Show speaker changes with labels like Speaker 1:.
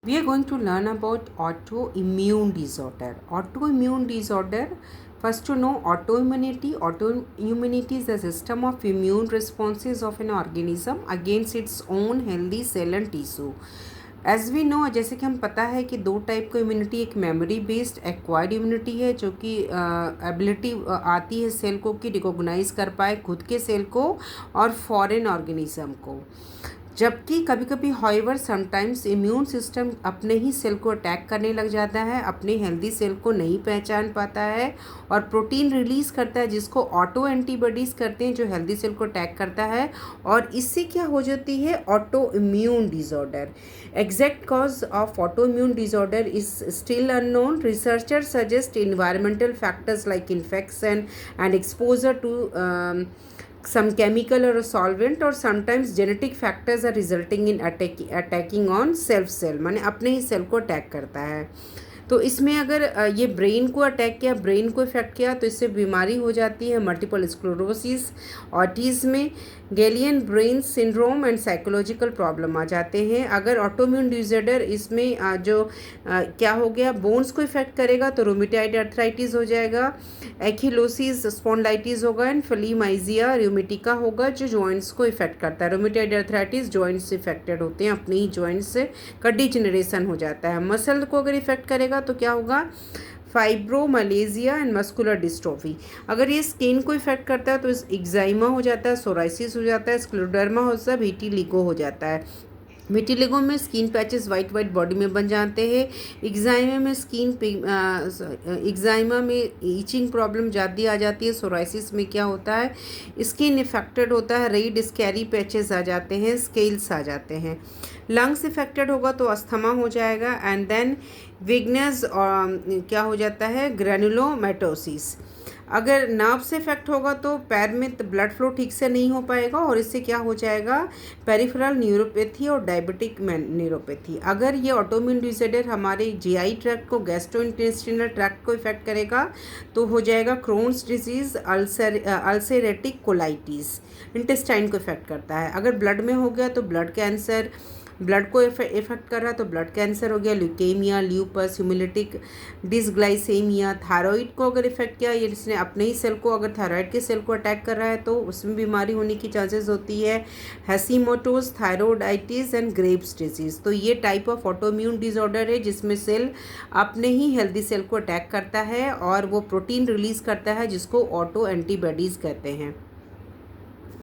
Speaker 1: We are going to learn about autoimmune disorder. Autoimmune disorder, first to know autoimmunity. Autoimmunity is the system of immune responses of an organism against its own healthy cell and tissue. As we know, जैसे कि हम पता है कि दो type को immunity, एक memory based acquired immunity है जो कि एबिलिटी आती है सेल को कि रिकॉग्नाइज कर पाए खुद के सेल को और फॉरेन ऑर्गेनिज्म को। जबकि कभी कभी हाउएवर समटाइम्स इम्यून सिस्टम अपने ही सेल को अटैक करने लग जाता है, अपने हेल्दी सेल को नहीं पहचान पाता है और प्रोटीन रिलीज़ करता है जिसको ऑटो एंटीबॉडीज़ करते हैं जो हेल्दी सेल को अटैक करता है, और इससे क्या हो जाती है autoimmune disorder. Exact cause of autoimmune disorder is still unknown. Researcher suggest environmental factors like infection and exposure to some chemical or a solvent, or sometimes genetic factors are resulting in attacking on self cell, माने अपने ही cell को attack करता है। तो इसमें अगर ये brain को अटैक किया, ब्रेन को इफेक्ट किया, तो इससे बीमारी हो जाती है मल्टीपल स्क्लेरोसिस, ऑटिज्म, गैलियन ब्रेन सिंड्रोम एंड साइकोलॉजिकल प्रॉब्लम आ जाते हैं। अगर ऑटोइम्यून डिसऑर्डर इसमें जो क्या हो गया, बोन्स को इफेक्ट करेगा तो रोमेटॉइड अर्थराइटिस हो जाएगा, एंकिलोसिस स्पॉन्डिलाइटिस होगा एंड फिलीमाइजिया रूमेटिका होगा जो जॉइंट्स को इफेक्ट करता है। रोमेटॉइड अर्थराइटिस जॉइंट्स इफेक्टेड होते हैं, अपने ही जॉइंट्स से का डिजेनरेशन हो जाता है। मसल को अगर इफेक्ट करेगा तो क्या होगा, फाइब्रोमलेजिया एंड मस्कुलर डिस्ट्रोफी। अगर ये स्किन को इफेक्ट करता है तो एक्जाइमा हो जाता है, सोराइसिस हो जाता है, स्क्लेरोडर्मा हो जाता है, विटिलिगो हो जाता है। विटिलिगो में स्किन पैचेस वाइट बॉडी में बन जाते हैं। एक्जाइमा में ईचिंग प्रॉब्लम ज़्यादा आ जाती है। सोराइसिस में क्या होता है, स्किन इफेक्टेड होता है, रेड स्कैरी पैचेस आ जाते हैं, स्केल्स आ जाते हैं। लंग्स इफेक्टेड होगा तो अस्थमा हो जाएगा एंड देन विगनेस क्या हो जाता है, ग्रैनुलोमैटोसिस। अगर नर्व से इफेक्ट होगा तो पैर में ब्लड फ्लो ठीक से नहीं हो पाएगा और इससे क्या हो जाएगा, पेरिफेरल न्यूरोपैथी और डायबिटिक न्यूरोपैथी। अगर ये ऑटोइम्यून डिसऑर्डर हमारे जीआई ट्रैक्ट को, गैस्ट्रोइंटेस्टिनल ट्रैक्ट को इफेक्ट करेगा तो हो जाएगा क्रोन्स डिजीज़, अल्सरेटिक कोलाइटिस, इंटेस्टाइन को इफेक्ट करता है। अगर ब्लड में हो गया तो ब्लड कैंसर, ब्लड को इफेक्ट कर रहा है तो ब्लड कैंसर हो गया, ल्यूकेमिया, ल्यूपस, ह्यूमिलिटिक डिसग्लाइसेमिया। थायराइड को अगर इफेक्ट किया, ये इसने अपने ही सेल को, अगर थायराइड के सेल को अटैक कर रहा है तो उसमें बीमारी होने की चांसेस होती है। हैशीमोटोस, थायरोइडाइटिस एंड ग्रेव्स डिजीज। तो ये टाइप ऑफ ऑटोइम्यून डिसऑर्डर है जिसमें सेल अपने ही हेल्दी सेल को अटैक करता है और वो प्रोटीन रिलीज करता है जिसको ऑटो एंटीबॉडीज कहते हैं।